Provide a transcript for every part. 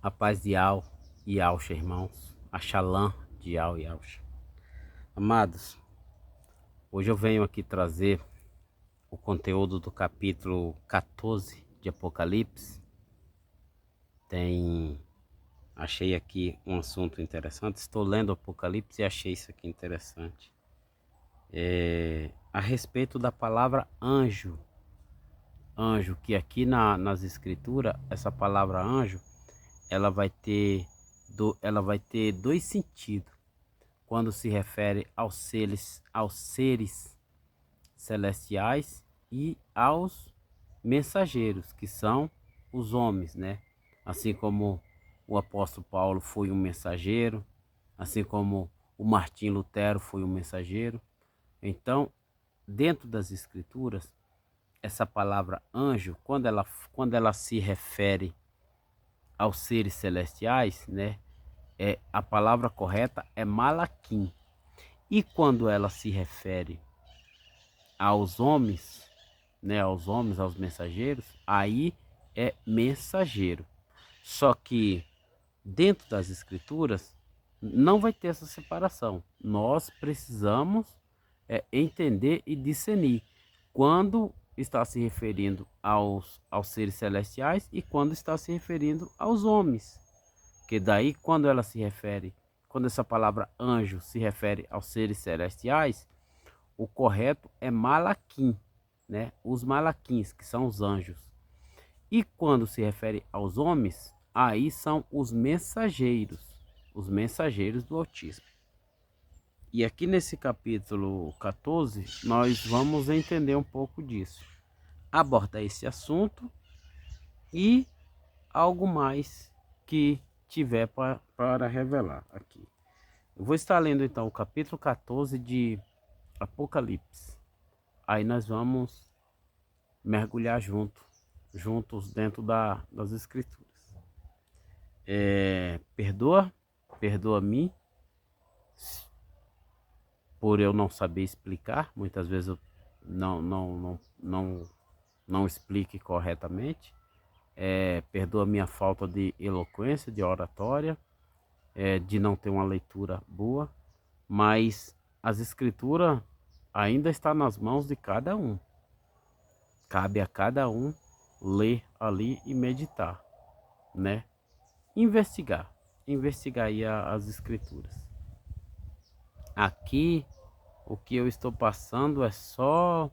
A paz de Al e Alcha, irmãos. A Shalom de Al e Alcha. Amados, hoje eu venho aqui trazer o conteúdo do capítulo 14 de Apocalipse. Achei aqui um assunto interessante. Estou lendo Apocalipse e achei isso aqui interessante. A respeito da palavra anjo. Anjo, que aqui nas escrituras, essa palavra anjo, ela vai ter dois sentidos quando se refere aos seres celestiais e aos mensageiros, que são os homens, né? Assim como o apóstolo Paulo foi um mensageiro, assim como o Martim Lutero foi um mensageiro. Então, dentro das escrituras, essa palavra anjo, quando ela se refere aos seres celestiais, né? A palavra correta é malaquim. E quando ela se refere aos homens, né, aos mensageiros, aí é mensageiro. Só que dentro das escrituras não vai ter essa separação. Nós precisamos entender e discernir quando está se referindo aos seres celestiais e quando está se referindo aos homens. Que daí quando essa palavra anjo se refere aos seres celestiais, o correto é malaquim, né? Os malaquins, que são os anjos. E quando se refere aos homens, aí são os mensageiros do Altíssimo. E aqui nesse capítulo 14, nós vamos entender um pouco disso. Abordar esse assunto e algo mais que tiver para revelar aqui. Eu vou estar lendo então o capítulo 14 de Apocalipse. Aí nós vamos mergulhar juntos dentro das escrituras. Perdoa-me por eu não saber explicar. Muitas vezes eu não explique corretamente. Perdoa minha falta de eloquência, de oratória, de não ter uma leitura boa, mas as escrituras ainda está nas mãos de cada um. Cabe a cada um ler ali e meditar, né? Investigar aí as escrituras. Aqui o que eu estou passando é só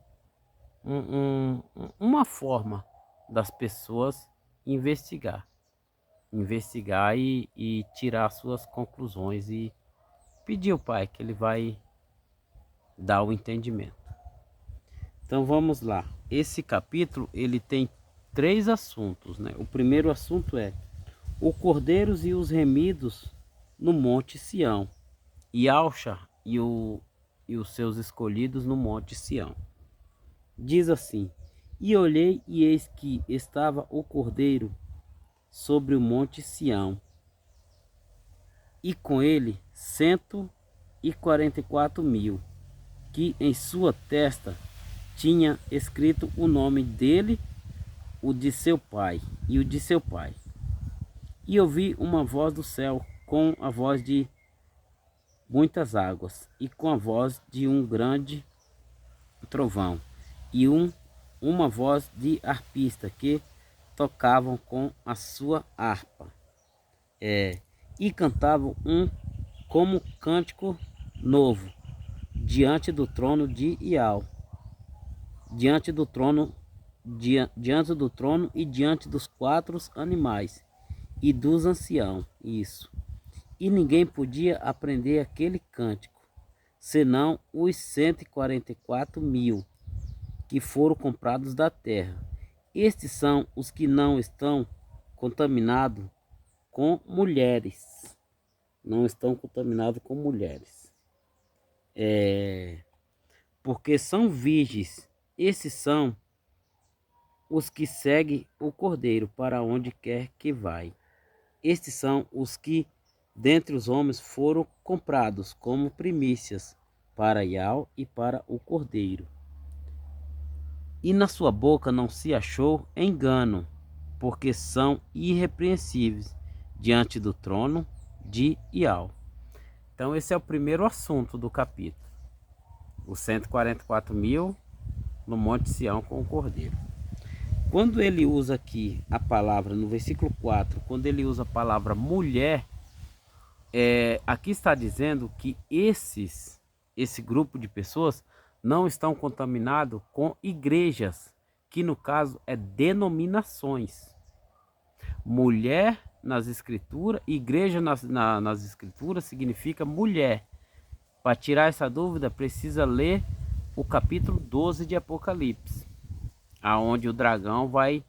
uma forma das pessoas investigar e tirar suas conclusões e pedir ao Pai que Ele vai dar o entendimento. Então vamos lá. Esse capítulo ele tem 3 assuntos, né? O primeiro assunto é o cordeiros e os remidos no monte Sião, e Alcha e os seus escolhidos no monte Sião. Diz assim: e olhei e eis que estava o cordeiro sobre o monte Sião, e com ele 144.000, que em sua testa tinha escrito o nome dele, o de seu pai e o de seu pai. E ouvi uma voz do céu, com a voz de muitas águas, e com a voz de um grande trovão, e uma voz de arpista que tocavam com a sua harpa, e cantavam como cântico novo diante do trono de Ial, diante do trono e diante dos 4 animais e dos anciãos. Isso. E ninguém podia aprender aquele cântico, senão os 144.000 que foram comprados da terra. Estes são os que não estão contaminados com mulheres. Não estão contaminados com mulheres. Porque são virgens. Esses são os que seguem o Cordeiro para onde quer que vai. Estes são os que dentre os homens foram comprados como primícias para Ial e para o Cordeiro. E na sua boca não se achou engano, porque são irrepreensíveis diante do trono de Iau. Então esse é o primeiro assunto do capítulo. Os 144.000 no Monte Sião com o Cordeiro. Quando ele usa aqui a palavra, no versículo 4, quando ele usa a palavra mulher, aqui está dizendo que esse grupo de pessoas não estão contaminados com igrejas, que no caso é denominações. Mulher nas escrituras, igreja nas escrituras significa mulher. Para tirar essa dúvida, precisa ler o capítulo 12 de Apocalipse, aonde o dragão vai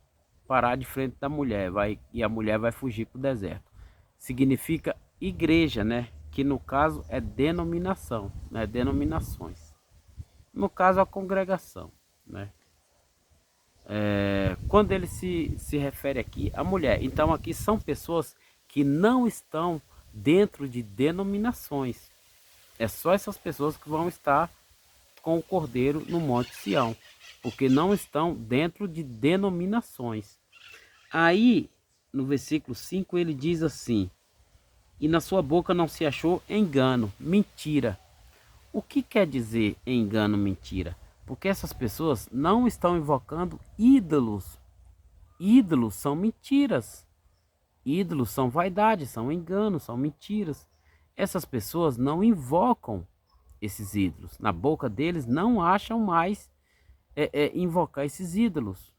parar de frente da mulher, e a mulher vai fugir para o deserto. Significa igreja, né? Que no caso é denominação, né? Denominações. No caso, a congregação, né? Quando ele se refere aqui à mulher, então aqui são pessoas que não estão dentro de denominações. É só essas pessoas que vão estar com o Cordeiro no Monte Sião, porque não estão dentro de denominações. Aí, no versículo 5, ele diz assim: e na sua boca não se achou engano, mentira. O que quer dizer engano, mentira? Porque essas pessoas não estão invocando ídolos. Ídolos são mentiras. Ídolos são vaidade, são enganos, são mentiras. Essas pessoas não invocam esses ídolos. Na boca deles não acham mais invocar esses ídolos.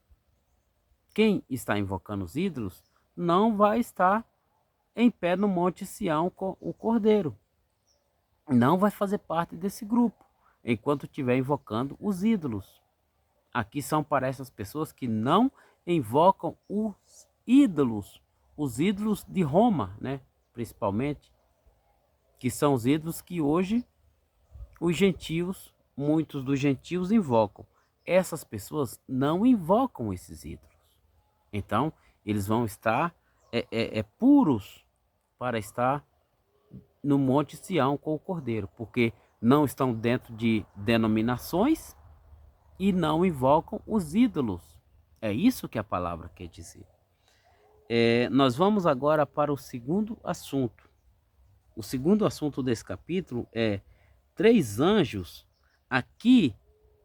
Quem está invocando os ídolos não vai estar em pé no Monte Sião com o Cordeiro. Não vai fazer parte desse grupo, enquanto estiver invocando os ídolos. Aqui são para essas pessoas que não invocam os ídolos de Roma, né? Principalmente, que são os ídolos que hoje os gentios, muitos dos gentios invocam. Essas pessoas não invocam esses ídolos. Então, eles vão estar puros para estar no Monte Sião com o Cordeiro, porque não estão dentro de denominações e não invocam os ídolos. É isso que a palavra quer dizer. Nós vamos agora para o segundo assunto. O segundo assunto desse capítulo é 3 anjos. Aqui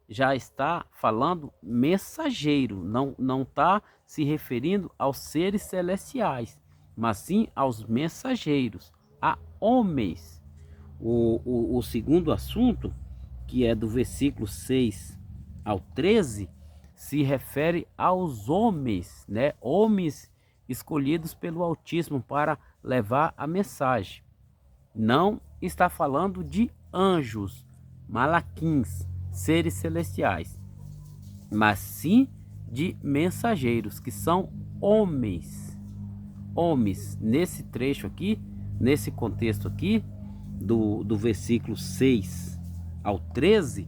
já está falando mensageiro, não está se referindo aos seres celestiais, mas sim aos mensageiros, a homens. O segundo assunto, que é do versículo 6 ao 13, se refere aos homens, né? Homens escolhidos pelo Altíssimo para levar a mensagem. Não está falando de anjos, malaquins, seres celestiais, mas sim de mensageiros, que são homens. Homens, nesse trecho aqui, nesse contexto aqui, do versículo 6 ao 13,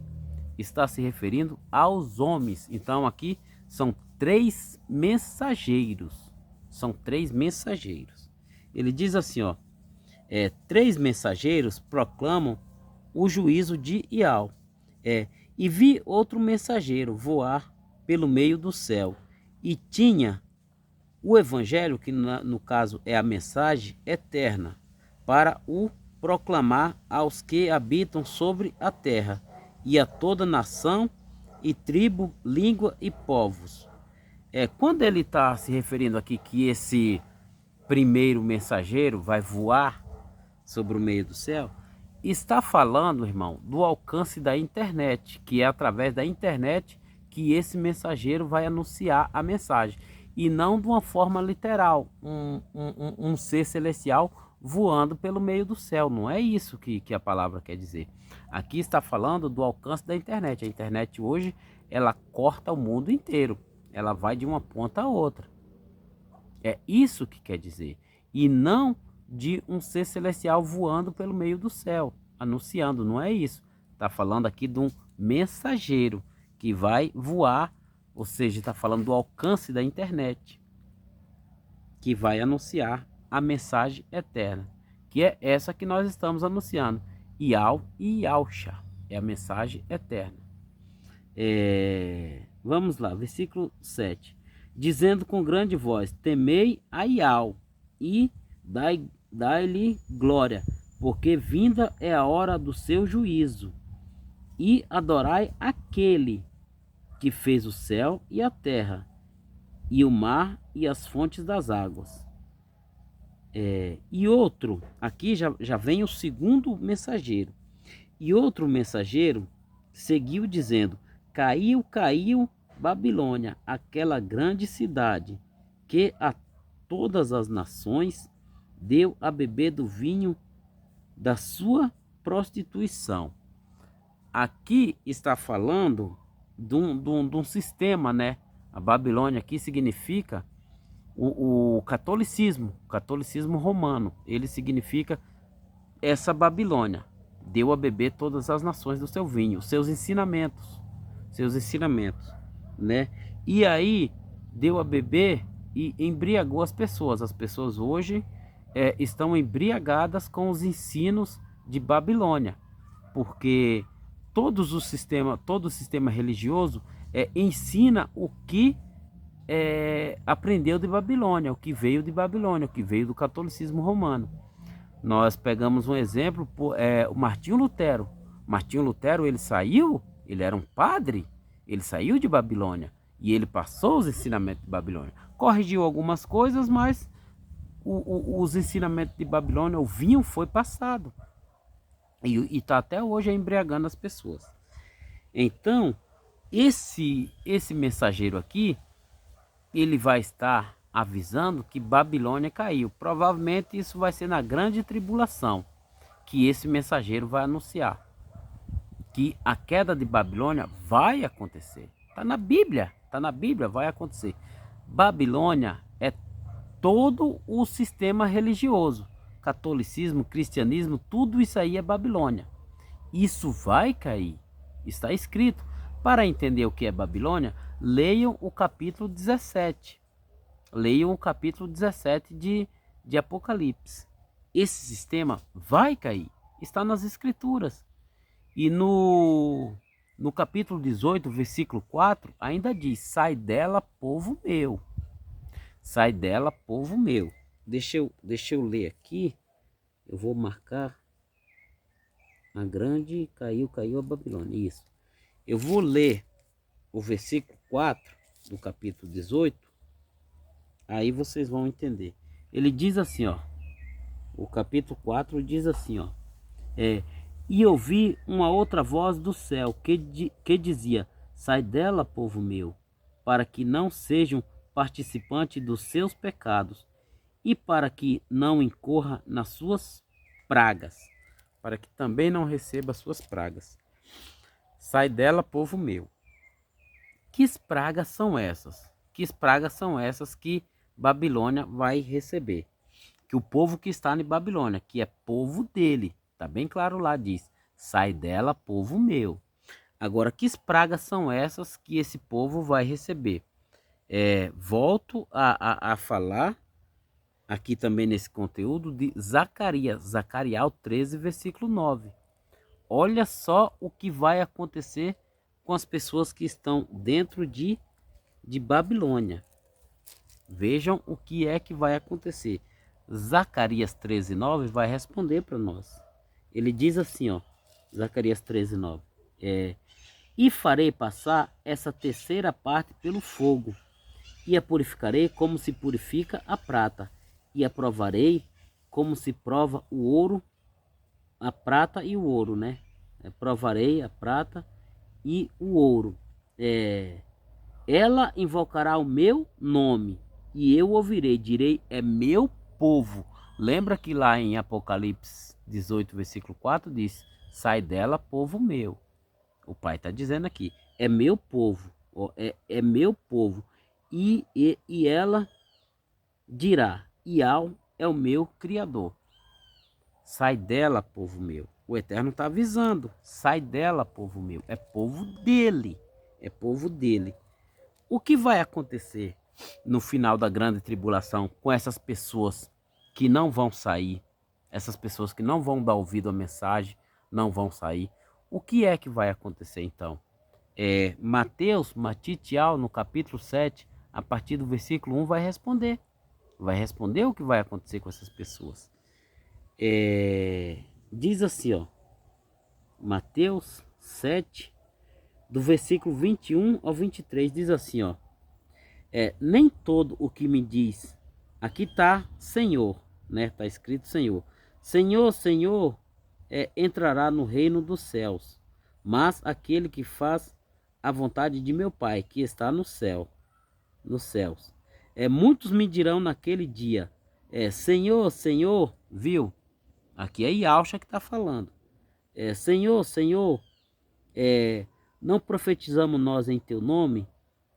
está se referindo aos homens. Então aqui são 3 mensageiros. São 3 mensageiros. Ele diz assim, ó: 3 mensageiros proclamam o juízo de Iau. E vi outro mensageiro voar pelo meio do céu, e tinha o evangelho, que no caso é a mensagem eterna, para o proclamar aos que habitam sobre a terra, e a toda nação, e tribo, língua e povos. Quando ele está se referindo aqui que esse primeiro mensageiro vai voar sobre o meio do céu, está falando, irmão, do alcance da internet, que é através da internet que esse mensageiro vai anunciar a mensagem, e não de uma forma literal, um ser celestial voando pelo meio do céu. Não é isso que a palavra quer dizer. Aqui está falando do alcance da internet. A internet hoje, ela corta o mundo inteiro, ela vai de uma ponta a outra. É isso que quer dizer, e não de um ser celestial voando pelo meio do céu, anunciando. Não é isso. Está falando aqui de um mensageiro que vai voar, ou seja, está falando do alcance da internet, que vai anunciar a mensagem eterna, que é essa que nós estamos anunciando. Iau e Iausha é a mensagem eterna. Vamos lá, versículo 7. Dizendo com grande voz: temei a Iau e dai-lhe glória, porque vinda é a hora do seu juízo. E adorai aquele que fez o céu e a terra, e o mar e as fontes das águas. E outro, aqui já vem o segundo mensageiro. E outro mensageiro seguiu dizendo: caiu, caiu Babilônia, aquela grande cidade, que a todas as nações deu a beber do vinho da sua prostituição. Aqui está falando de um sistema, né? A Babilônia aqui significa o catolicismo romano. Ele significa essa Babilônia. Deu a beber todas as nações do seu vinho, seus ensinamentos, né? E aí deu a beber e embriagou as pessoas. As pessoas hoje estão embriagadas com os ensinos de Babilônia, porque todo o sistema religioso ensina o que aprendeu de Babilônia, o que veio de Babilônia, o que veio do catolicismo romano. Nós pegamos um exemplo, o Martinho Lutero. Martinho Lutero, ele era um padre, ele saiu de Babilônia e ele passou os ensinamentos de Babilônia. Corrigiu algumas coisas, mas os ensinamentos de Babilônia, o vinho foi passado. E está até hoje embriagando as pessoas. Então, esse mensageiro aqui, ele vai estar avisando que Babilônia caiu. Provavelmente isso vai ser na grande tribulação que esse mensageiro vai anunciar que a queda de Babilônia vai acontecer. Está na Bíblia, vai acontecer. Babilônia é todo o sistema religioso. Catolicismo, cristianismo, tudo isso aí é Babilônia. Isso vai cair. Está escrito. Para entender o que é Babilônia, leiam o capítulo 17. Leiam o capítulo 17 de Apocalipse. Esse sistema vai cair. Está nas escrituras. E no capítulo 18, versículo 4, ainda diz: sai dela, povo meu. Sai dela, povo meu. Deixa eu ler aqui. Eu vou marcar. A grande caiu a Babilônia. Isso. Eu vou ler o versículo 4 do capítulo 18. Aí vocês vão entender. Ele diz assim, ó. O capítulo 4 diz assim, ó. E ouvi uma outra voz do céu que dizia: sai dela, povo meu, para que não sejam participantes dos seus pecados e para que não incorra nas suas pragas, para que também não receba suas pragas. Sai dela, povo meu. Que pragas são essas? Que pragas são essas que Babilônia vai receber? Que o povo que está em Babilônia, que é povo dele, tá bem claro lá, diz: sai dela, povo meu. Agora, que pragas são essas que esse povo vai receber? Volto a falar aqui também nesse conteúdo de Zacarias 13, versículo 9. Olha só o que vai acontecer com as pessoas que estão dentro de Babilônia. Vejam o que é que vai acontecer. Zacarias 13:9 vai responder para nós. Ele diz assim, ó, Zacarias 13:9. E farei passar essa terceira parte pelo fogo, e a purificarei como se purifica a prata, e a provarei como se prova o ouro, a prata e o ouro, né? Provarei a prata e o ouro. Ela invocará o meu nome, e eu ouvirei, direi: é meu povo. Lembra que lá em Apocalipse 18, versículo 4 diz: sai dela, povo meu. O pai está dizendo aqui: é meu povo, é meu povo. E ela dirá: Ial é o meu criador. Sai dela, povo meu. O Eterno está avisando: sai dela, povo meu. É povo dele. É povo dele. O que vai acontecer no final da grande tribulação com essas pessoas que não vão sair? Essas pessoas que não vão dar ouvido à mensagem, não vão sair. O que é que vai acontecer então? Mateus, Matitial, no capítulo 7, a partir do versículo 1, vai responder. vai responder o que vai acontecer com essas pessoas. Diz assim, ó, Mateus 7, do versículo 21 ao 23, diz assim, ó, nem todo o que me diz, aqui tá Senhor, né? Tá escrito Senhor. Senhor, Senhor, entrará no reino dos céus, mas aquele que faz a vontade de meu Pai, que está no céu, nos céus. Muitos me dirão naquele dia, Senhor, Senhor, viu? Aqui é Yahshua que está falando. Senhor, Senhor, não profetizamos nós em teu nome?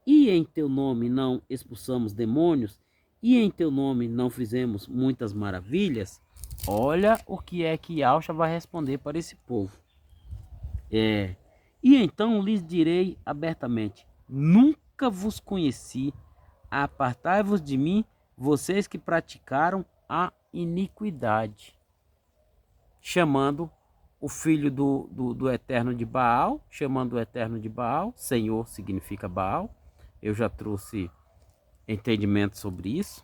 E em teu nome não expulsamos demônios? E em teu nome não fizemos muitas maravilhas? Olha o que é que Yahshua vai responder para esse povo. E então lhes direi abertamente, nunca vos conheci, apartai-vos de mim, vocês que praticaram a iniquidade. Chamando o filho do Eterno de Baal, chamando o Eterno de Baal, Senhor significa Baal. Eu já trouxe entendimento sobre isso.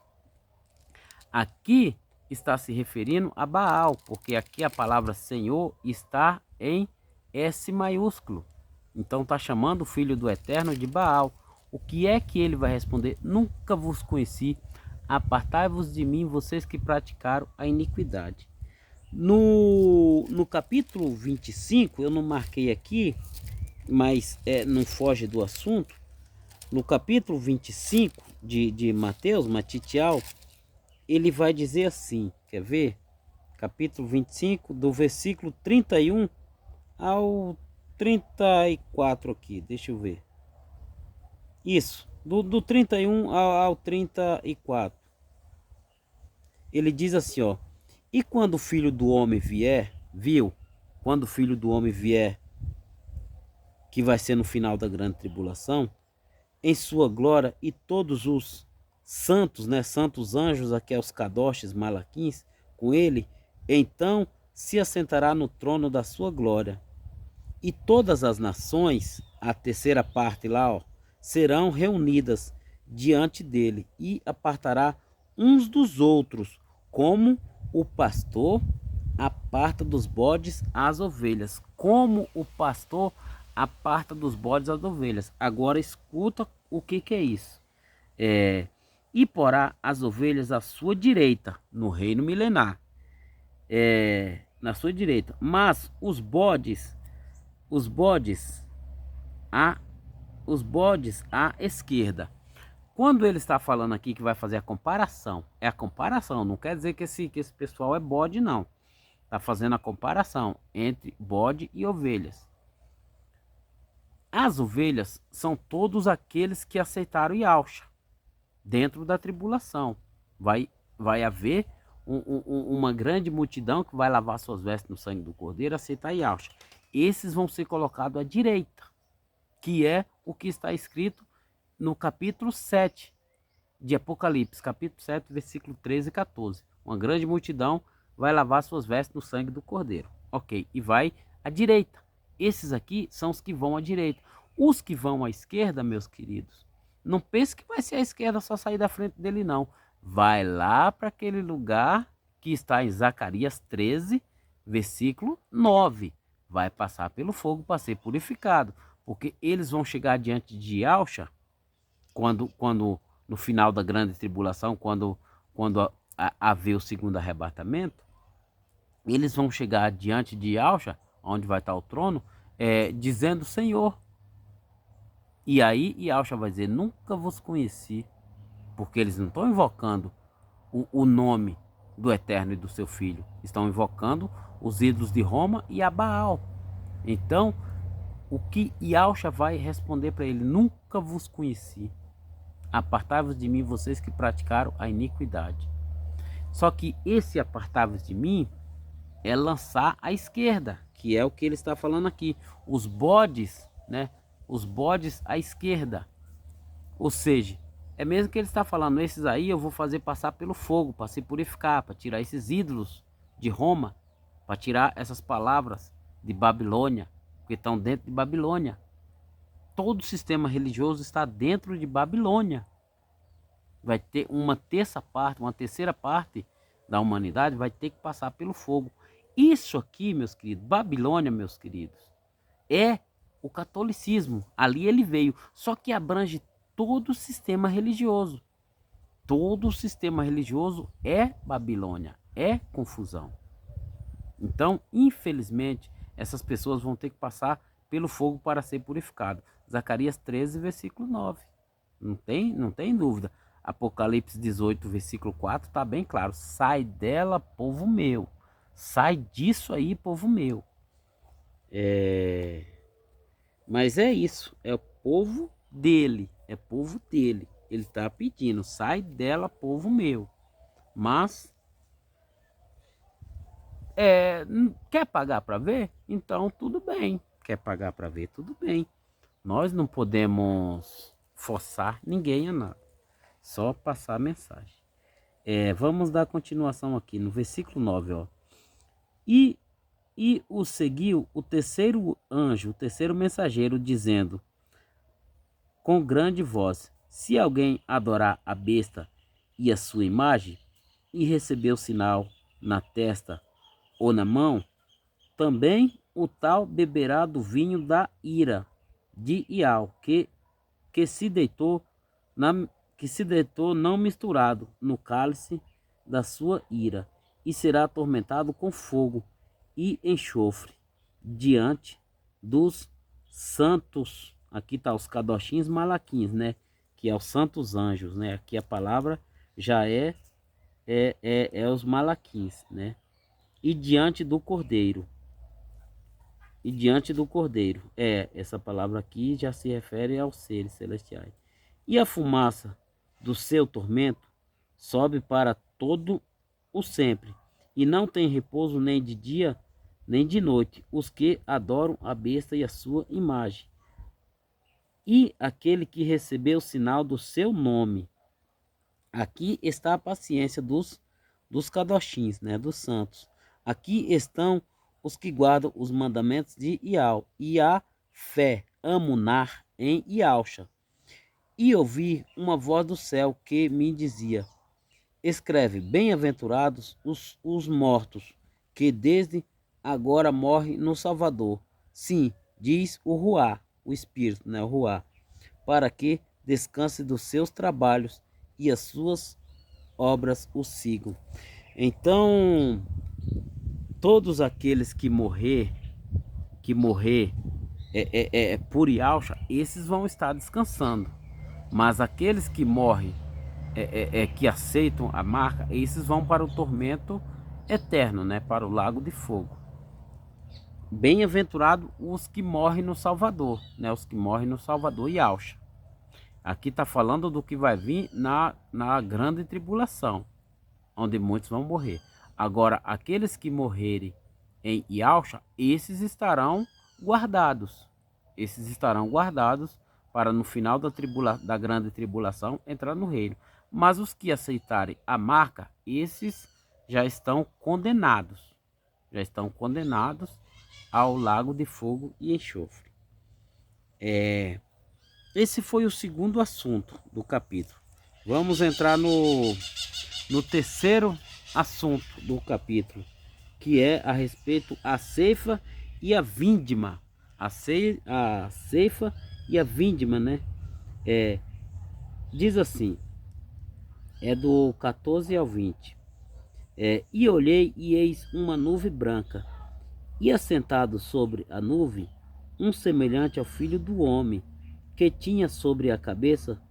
Aqui está se referindo a Baal, porque aqui a palavra Senhor está em S maiúsculo. Então está chamando o filho do Eterno de Baal. O que é que ele vai responder? Nunca vos conheci, apartai-vos de mim, vocês que praticaram a iniquidade. No capítulo 25, eu não marquei aqui, mas não foge do assunto. No capítulo 25 de Mateus, Matitial, ele vai dizer assim, quer ver? Capítulo 25, do versículo 31 ao 34 aqui, deixa eu ver. Isso, do 31 ao 34. Ele diz assim, ó, e quando o Filho do Homem vier, viu? Quando o Filho do Homem vier, que vai ser no final da grande tribulação, em sua glória, e todos os santos, né, santos anjos, aqui é os kadoshis, malaquins, com ele, então se assentará no trono da sua glória. E todas as nações, a terceira parte lá, ó, serão reunidas diante dele e apartará uns dos outros, como o pastor aparta dos bodes as ovelhas. Como o pastor aparta dos bodes as ovelhas. Agora escuta o que é isso. E porá as ovelhas à sua direita, no reino milenar. Na sua direita. Mas os bodes à esquerda. Quando ele está falando aqui que vai fazer a comparação, é a comparação, não quer dizer que esse pessoal é bode, não. Está fazendo a comparação entre bode e ovelhas. As ovelhas são todos aqueles que aceitaram Yahshua dentro da tribulação. Vai haver uma grande multidão que vai lavar suas vestes no sangue do Cordeiro e aceitar Yahshua. Esses vão ser colocados à direita, que é o que está escrito no capítulo 7 de Apocalipse, capítulo 7, versículo 13 e 14. Uma grande multidão vai lavar suas vestes no sangue do Cordeiro. Ok, e vai à direita. Esses aqui são os que vão à direita. Os que vão à esquerda, meus queridos, não pense que vai ser a esquerda só sair da frente dele, não. Vai lá para aquele lugar que está em Zacarias 13, versículo 9. Vai passar pelo fogo para ser purificado. Porque eles vão chegar diante de Yahshua quando no final da grande tribulação, quando haver o segundo arrebatamento, eles vão chegar diante de Yahshua, onde vai estar o trono, dizendo Senhor. E aí Yahshua vai dizer, nunca vos conheci, porque eles não estão invocando o nome do Eterno e do seu Filho, estão invocando os ídolos de Roma e a Baal. Então, o que Yahshua vai responder para ele, nunca vos conheci, apartai-vos de mim, vocês que praticaram a iniquidade. Só que esse apartai-vos de mim é lançar à esquerda, que é o que ele está falando aqui. Os bodes, né? Os bodes à esquerda. Ou seja, é mesmo que ele está falando, esses aí eu vou fazer passar pelo fogo, para se purificar, para tirar esses ídolos de Roma, para tirar essas palavras de Babilônia, que estão dentro de Babilônia. Todo o sistema religioso está dentro de Babilônia. vai ter uma terceira parte da humanidade vai ter que passar pelo fogo. Isso aqui, meus queridos, Babilônia, meus queridos, é o catolicismo. Ali ele veio, só que abrange todo o sistema religioso. Todo o sistema religioso é Babilônia, é confusão. Então, infelizmente, essas pessoas vão ter que passar pelo fogo para ser purificado. Zacarias 13, versículo 9. Não tem dúvida. Apocalipse 18, versículo 4, está bem claro. Sai dela, povo meu. Sai disso aí, povo meu. Mas é isso. É o povo dele. É povo dele. Ele está pedindo. Sai dela, povo meu. Mas quer pagar para ver? Então tudo bem. Quer pagar para ver? Tudo bem. Nós não podemos forçar ninguém a nada. Só passar a mensagem. Vamos dar continuação aqui no versículo 9. Ó. E o seguiu o terceiro anjo, o terceiro mensageiro, dizendo com grande voz: se alguém adorar a besta e a sua imagem, e receber o sinal na testa ou na mão, também o tal beberá do vinho da ira de Ial, que se deitou não misturado no cálice da sua ira, e será atormentado com fogo e enxofre diante dos santos. Aqui está os cadoshins malaquins, né? Que é os santos anjos, né? Aqui a palavra já é os malaquins, né? E diante do cordeiro. E diante do cordeiro. Essa palavra aqui já se refere aos seres celestiais. E a fumaça do seu tormento sobe para todo o sempre, e não tem repouso nem de dia nem de noite, os que adoram a besta e a sua imagem, e aquele que recebeu o sinal do seu nome. Aqui está a paciência dos kadoshins, né, dos santos. Aqui estão os que guardam os mandamentos de Ial e a fé, amunar em Ialcha. E ouvi uma voz do céu que me dizia: escreve, bem-aventurados os mortos, que desde agora morrem no Salvador. Sim, diz o Ruá, o Espírito, né, o Ruá, para que descanse dos seus trabalhos e as suas obras o sigam. Então, todos aqueles que morrer por Yalcha, esses vão estar descansando. Mas aqueles que morrem, que aceitam a marca, esses vão para o tormento eterno, né? Para o lago de fogo. Bem-aventurado os que morrem no Salvador, né? Os que morrem no Salvador e Yalcha. Aqui está falando do que vai vir na grande tribulação, onde muitos vão morrer. Agora, aqueles que morrerem em Yalcha, esses estarão guardados. Esses estarão guardados para no final da grande tribulação entrar no reino. Mas os que aceitarem a marca, esses já estão condenados. Já estão condenados ao lago de fogo e enxofre. Esse foi o segundo assunto do capítulo. Vamos entrar no terceiro assunto do capítulo, que é a respeito a ceifa e a vindima. A ceifa e a vindima, né? Diz assim, do 14 ao 20. E olhei e eis uma nuvem branca, e assentado sobre a nuvem, um semelhante ao filho do homem, que tinha sobre a cabeça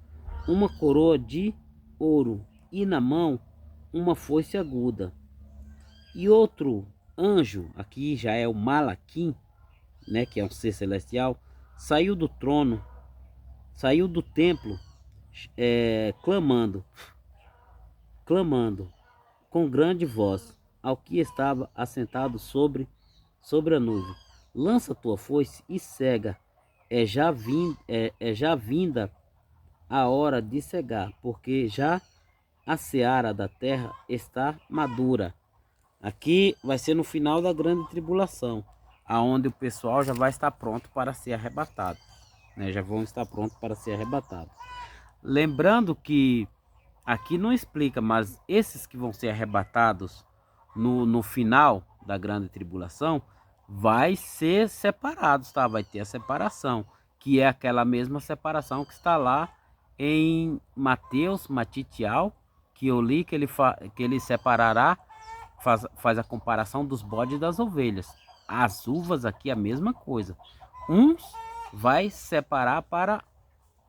uma coroa de ouro, e na mão uma foice aguda. E outro anjo, aqui já é o Malaquim, né, que é um ser celestial, saiu do trono, saiu do templo, clamando com grande voz ao que estava assentado sobre a nuvem: lança tua foice e cega, é já vinda a hora de cegar, porque já a seara da terra está madura. Aqui vai ser no final da grande tribulação, aonde o pessoal já vai estar pronto para ser arrebatado, né? Já vão estar prontos para ser arrebatados. Lembrando que aqui não explica, mas esses que vão ser arrebatados no final da grande tribulação, vai ser separados, tá? Vai ter a separação, que é aquela mesma separação que está lá em Mateus, Matitial, que eu li que ele separará, faz a comparação dos bodes e das ovelhas. As uvas aqui é a mesma coisa. Uns vai separar para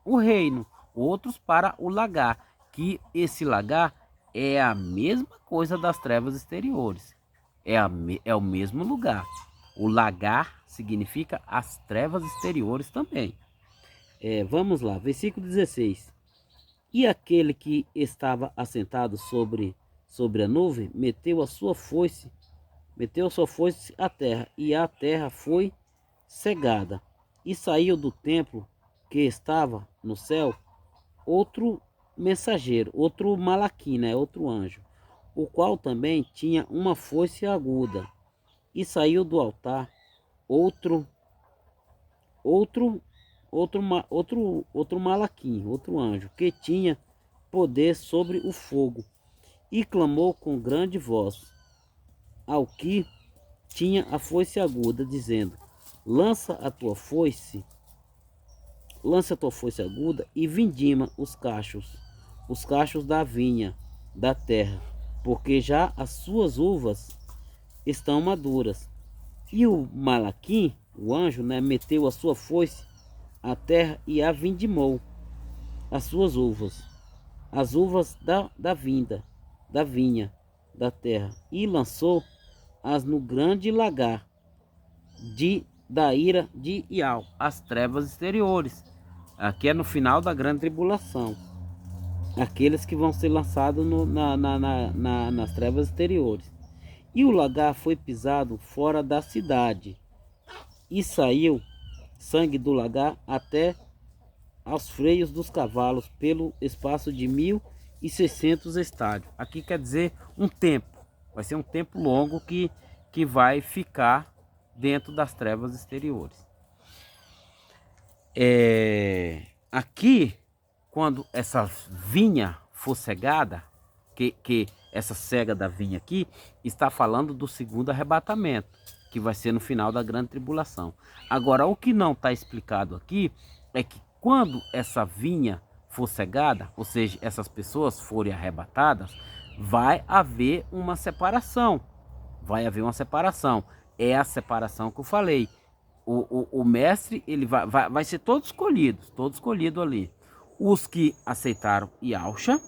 o reino, outros para o lagar, que esse lagar é a mesma coisa das trevas exteriores. É o mesmo lugar. O lagar significa as trevas exteriores também. Vamos lá, versículo 16. E aquele que estava assentado sobre a nuvem meteu a sua foice à terra, e a terra foi cegada. E saiu do templo que estava no céu outro mensageiro, outro malaquim, né, outro anjo, o qual também tinha uma foice aguda. E saiu do altar outro outro outro malaquim, outro anjo, que tinha poder sobre o fogo, e clamou com grande voz ao que tinha a foice aguda, dizendo: lança a tua foice aguda e vindima os cachos da vinha da terra, porque já as suas uvas estão maduras. E o Malaquim, o anjo, né, meteu a sua foice à terra e a vindimou as suas uvas, as uvas da vinha da terra, e lançou-as no grande lagar da ira de Ial, as trevas exteriores. Aqui é no final da grande tribulação. Aqueles que vão ser lançados nas trevas exteriores. E o lagar foi pisado fora da cidade, e saiu sangue do lagar até aos freios dos cavalos, pelo espaço de 1.600 estádios. Aqui quer dizer um tempo. Vai ser um tempo longo que vai ficar dentro das trevas exteriores. Aqui, quando essa vinha for cegada, que essa cega da vinha aqui, está falando do segundo arrebatamento, que vai ser no final da grande tribulação. Agora, o que não está explicado aqui é que quando essa vinha for cegada, ou seja, essas pessoas forem arrebatadas, vai haver uma separação. Vai haver uma separação. É a separação que eu falei. O mestre, ele vai ser todos escolhidos ali. Os que aceitaram Yahshua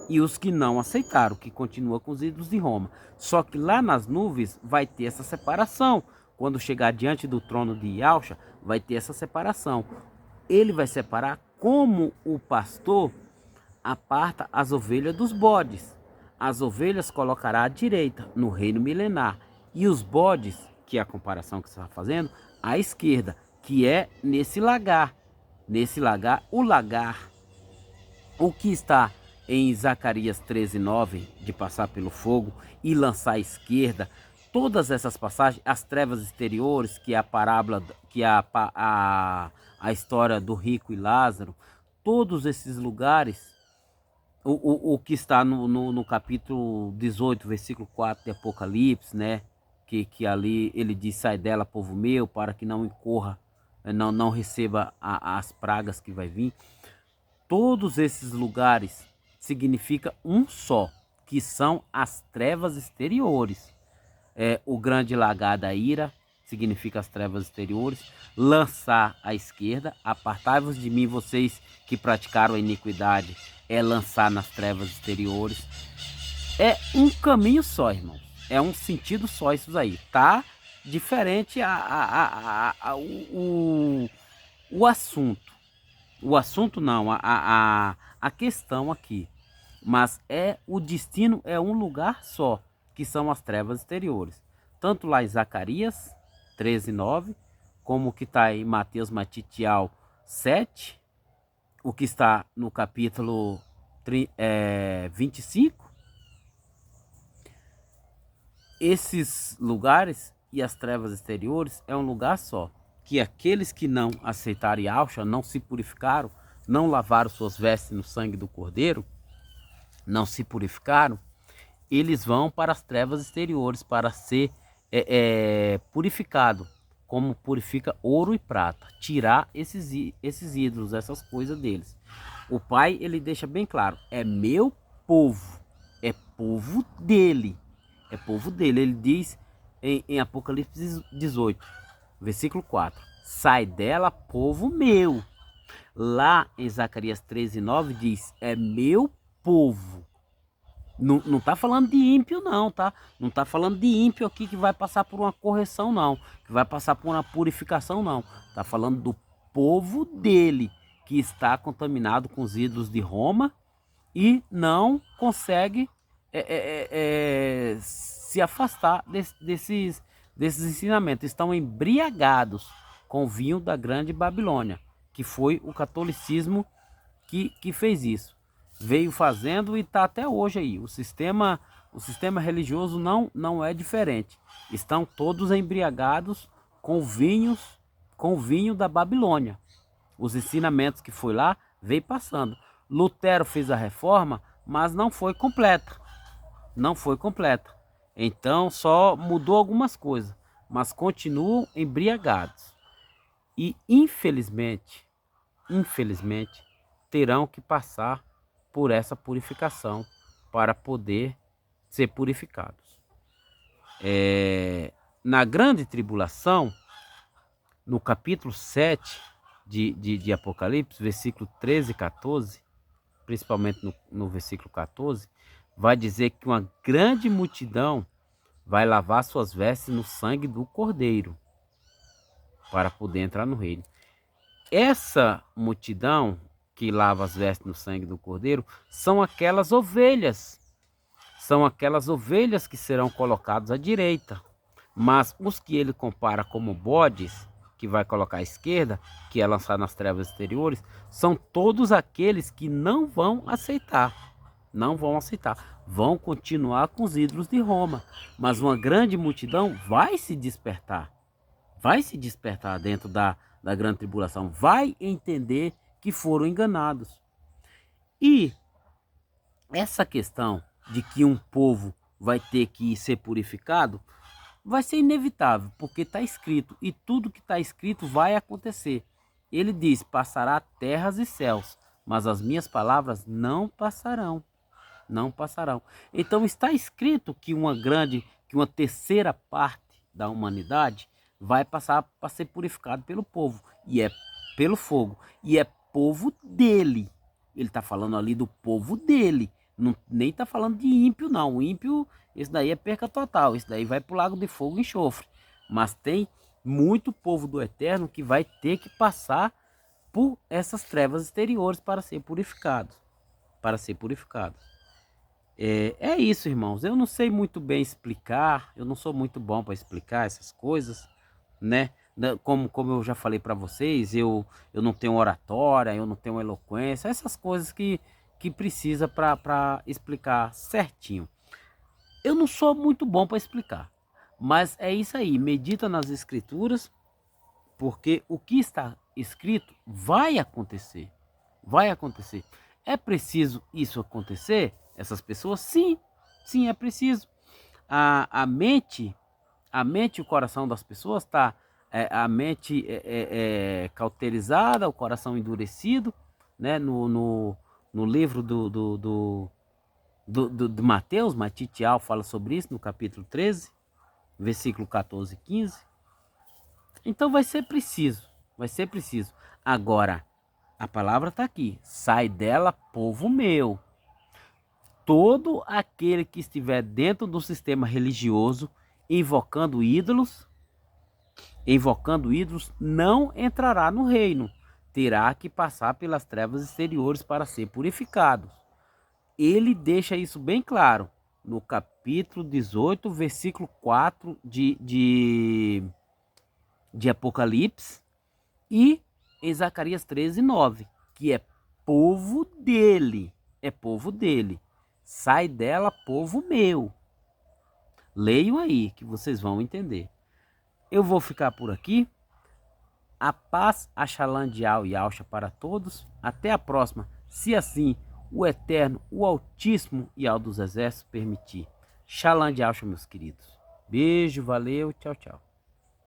e os que não aceitaram, que continua com os ídolos de Roma. Só que lá nas nuvens vai ter essa separação. Quando chegar diante do trono de Yahshua, vai ter essa separação. Ele vai separar como o pastor aparta as ovelhas dos bodes. As ovelhas colocará à direita, no reino milenar, e os bodes, que é a comparação que você está fazendo, à esquerda, que é nesse lagar. Nesse lagar, o que está em Zacarias 13:9, de passar pelo fogo e lançar à esquerda, todas essas passagens, as trevas exteriores, que é a parábola, que é a história do rico e Lázaro, todos esses lugares, o que está no capítulo 18, versículo 4 de Apocalipse, né? Que ali ele diz: sai dela, povo meu, para que não incorra, não receba as pragas que vai vir. Todos esses lugares significa um só, que são as trevas exteriores. O grande lagar da ira significa as trevas exteriores. Lançar à esquerda, apartai-vos de mim, vocês que praticaram a iniquidade, é lançar nas trevas exteriores. É um caminho só, irmãos. É um sentido só isso aí. Tá diferente o assunto. O assunto não, a questão aqui. Mas o destino é um lugar só, que são as trevas exteriores. Tanto lá em Zacarias 13:9, como o que está em Mateus Matitial 7, o que está no capítulo 25. Esses lugares e as trevas exteriores é um lugar só, que aqueles que não aceitaram Yahshua, não se purificaram, não lavaram suas vestes no sangue do Cordeiro, não se purificaram, eles vão para as trevas exteriores para ser purificado, como purifica ouro e prata, tirar esses ídolos, essas coisas deles. O Pai, ele deixa bem claro, é meu povo, é povo dele, é povo dele. Ele diz em Apocalipse 18, versículo 4, sai dela, povo meu. Lá em Zacarias 13:9 diz, é meu povo. Não, não tá falando de ímpio não, tá? Não tá falando de ímpio aqui que vai passar por uma correção não, que vai passar por uma purificação não. Tá falando do povo dele, que está contaminado com os ídolos de Roma e não consegue se afastar desses ensinamentos. Estão embriagados com o vinho da grande Babilônia, que foi o catolicismo que fez isso. Veio fazendo e está até hoje aí. O sistema religioso não é diferente. Estão todos embriagados com com o vinho da Babilônia. Os ensinamentos que foi lá veio passando. Lutero fez a reforma, mas não foi completa. Não foi completa. Então só mudou algumas coisas, mas continuam embriagados. E infelizmente, terão que passar por essa purificação para poder ser purificados. Na grande tribulação, no capítulo 7 de Apocalipse, versículo 13 e 14, principalmente no versículo 14, vai dizer que uma grande multidão vai lavar suas vestes no sangue do Cordeiro para poder entrar no reino. Essa multidão que lava as vestes no sangue do Cordeiro são aquelas ovelhas. São aquelas ovelhas que serão colocadas à direita. Mas os que ele compara como bodes, que vai colocar à esquerda, que é lançar nas trevas exteriores, são todos aqueles que não vão aceitar. Não vão aceitar. Vão continuar com os ídolos de Roma. Mas uma grande multidão vai se despertar. Vai se despertar dentro da grande tribulação. Vai entender que foram enganados. E essa questão de que um povo vai ter que ser purificado vai ser inevitável, porque está escrito, e tudo que está escrito vai acontecer. Ele diz, passará terras e céus, mas as minhas palavras não passarão. Não passarão. Então está escrito que uma terceira parte da humanidade vai passar para ser purificado pelo povo, e é pelo fogo, e é povo dele. Ele está falando ali do povo dele, não, nem está falando de ímpio não. O ímpio, esse daí é perca total, esse daí vai para o lago de fogo e enxofre. Mas tem muito povo do Eterno que vai ter que passar por essas trevas exteriores para ser purificados. Para ser purificados. É isso, irmãos. Eu não sei muito bem explicar, eu não sou muito bom para explicar essas coisas, né? Como eu já falei para vocês, eu não tenho oratória, eu não tenho eloquência, essas coisas que precisa para explicar certinho. Eu não sou muito bom para explicar, mas é isso aí, medita nas escrituras, porque o que está escrito vai acontecer, vai acontecer. É preciso isso acontecer? Essas pessoas? Sim, sim, é preciso. A mente e o coração das pessoas está a mente cauterizada, o coração endurecido, né? No livro de Mateus, Matitial fala sobre isso no capítulo 13, versículo 14 e 15. Então vai ser preciso, vai ser preciso. Agora, a palavra está aqui, sai dela, povo meu. Todo aquele que estiver dentro do sistema religioso, invocando ídolos, não entrará no reino. Terá que passar pelas trevas exteriores para ser purificado. Ele deixa isso bem claro no capítulo 18, versículo 4 de Apocalipse e em Zacarias 13:9, que é povo dele, é povo dele. Sai dela, povo meu. Leiam aí que vocês vão entender. Eu vou ficar por aqui. A paz, a Shalom de Al e Alcha para todos. Até a próxima, se assim o Eterno, o Altíssimo e ao dos Exércitos permitir. Shalom de Alcha, meus queridos. Beijo, valeu, tchau, tchau.